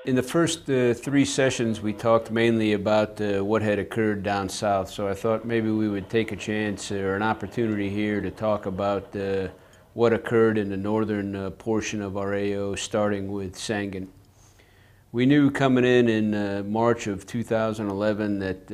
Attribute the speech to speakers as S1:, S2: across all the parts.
S1: In the first three sessions, we talked mainly about what had occurred down south. So I thought maybe we would take a chance or an opportunity here to talk about what occurred in the northern portion of our AO, starting with Sangin. We knew coming in March of 2011 that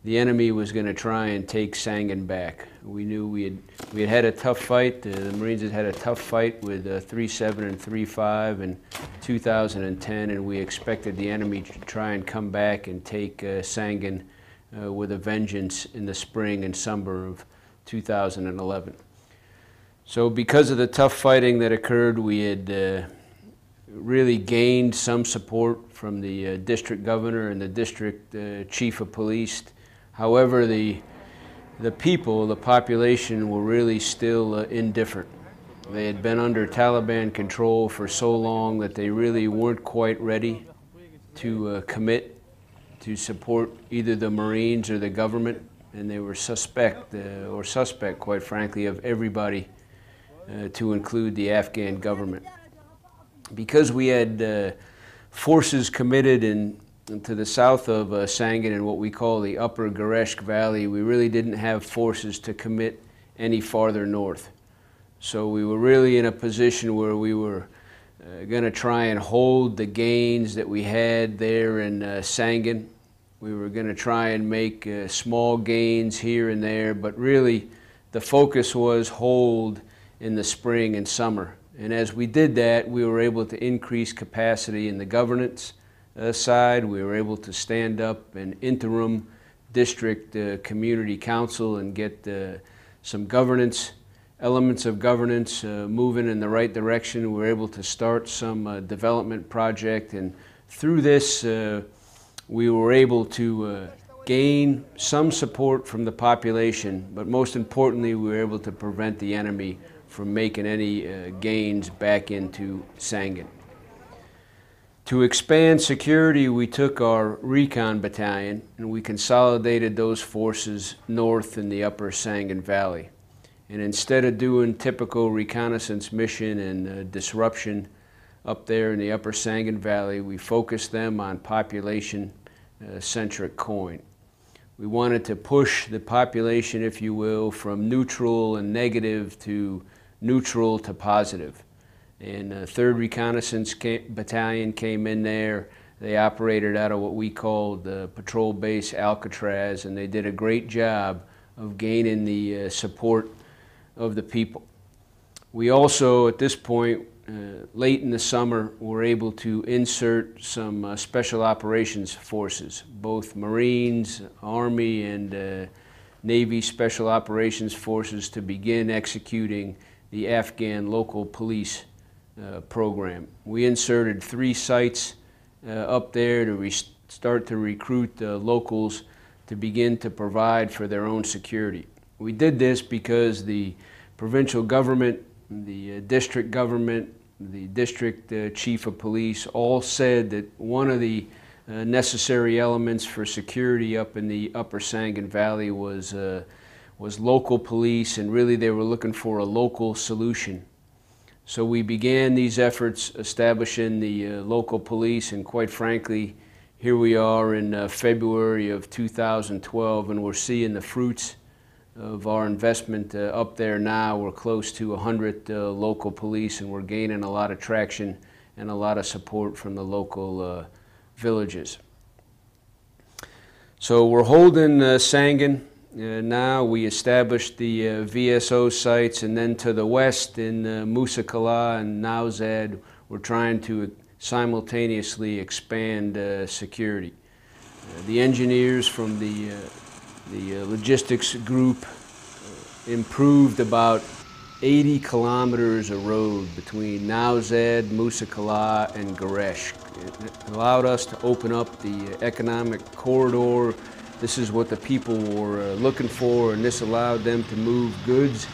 S1: the enemy was going to try and take Sangin back. We knew we had a tough fight. The Marines had a tough fight with 3-7 and 3-5 in 2010, and we expected the enemy to try and come back and take Sangin with a vengeance in the spring and summer of 2011. So because of the tough fighting that occurred, we had really gained some support from the district governor and the district chief of police. However, the people, the population, were really still indifferent. They had been under Taliban control for so long that they really weren't quite ready to commit to support either the Marines or the government, and they were suspect, quite frankly, of everybody, to include the Afghan government. Because we had forces committed to the south of Sangin in what we call the upper Gereshk Valley, we really didn't have forces to commit any farther north. So we were really in a position where we were going to try and hold the gains that we had there in Sangin. We were going to try and make small gains here and there, but really the focus was hold in the spring and summer. And as we did that, we were able to increase capacity in the governance side. We were able to stand up an interim district community council and get some governance, elements of governance moving in the right direction. We were able to start some development project, and through this we were able to gain some support from the population, but most importantly we were able to prevent the enemy from making any gains back into Sangin. To expand security, we took our recon battalion and we consolidated those forces north in the upper Sangin Valley. And instead of doing typical reconnaissance mission and disruption up there in the upper Sangin Valley, we focused them on population-centric coin. We wanted to push the population, if you will, from neutral and negative to neutral to positive. And 3rd Reconnaissance Battalion came in there. They operated out of what we called the Patrol Base Alcatraz, and they did a great job of gaining the support of the people. We also, at this point, late in the summer, were able to insert some special operations forces, both Marines, Army, and Navy Special Operations Forces, to begin executing the Afghan local police program. We inserted 3 sites up there to start to recruit locals to begin to provide for their own security. We did this because the provincial government, the district government, the district chief of police all said that one of the necessary elements for security up in the upper Sangin Valley was local police, and really they were looking for a local solution. So we began these efforts establishing the local police, and quite frankly, here we are in February of 2012, and we're seeing the fruits of our investment up there now. We're close to 100 local police, and we're gaining a lot of traction and a lot of support from the local villages. So we're holding Sangin. Now we established the VSO sites, and then to the west in Musa Kala and Nowzad, we're trying to simultaneously expand security. The engineers from the logistics group improved about 80 kilometers of road between Nowzad, Musa Kala, and Gereshk. It allowed us to open up the economic corridor. This is what the people were looking for, and this allowed them to move goods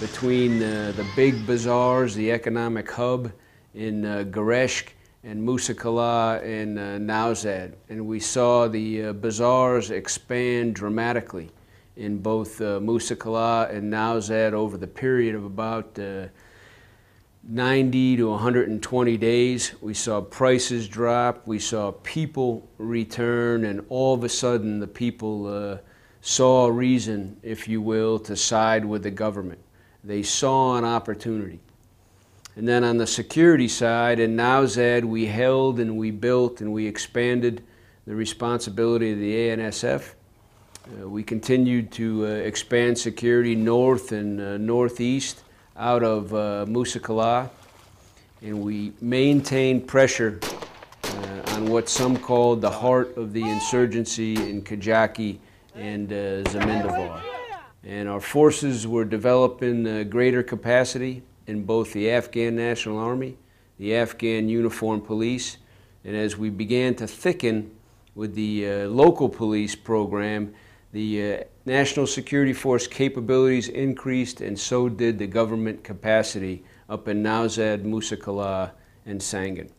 S1: between the big bazaars, the economic hub in Gereshk, and Musa Kala and Nowzad. And we saw the bazaars expand dramatically in both Musa Kala and Nowzad over the period of about 90 to 120 days. We saw prices drop, we saw people return, and all of a sudden the people saw a reason, if you will, to side with the government. They saw an opportunity. And then on the security side, in Nowzad, we held and we built and we expanded the responsibility of the ANSF. We continued to expand security north and northeast out of Musa Qala, and we maintained pressure on what some called the heart of the insurgency in Kajaki and Zamindavar. And our forces were developing greater capacity in both the Afghan National Army, the Afghan Uniformed Police, and as we began to thicken with the local police program, the National Security Force capabilities increased, and so did the government capacity up in Nowzad, Musa Qala, and Sangin.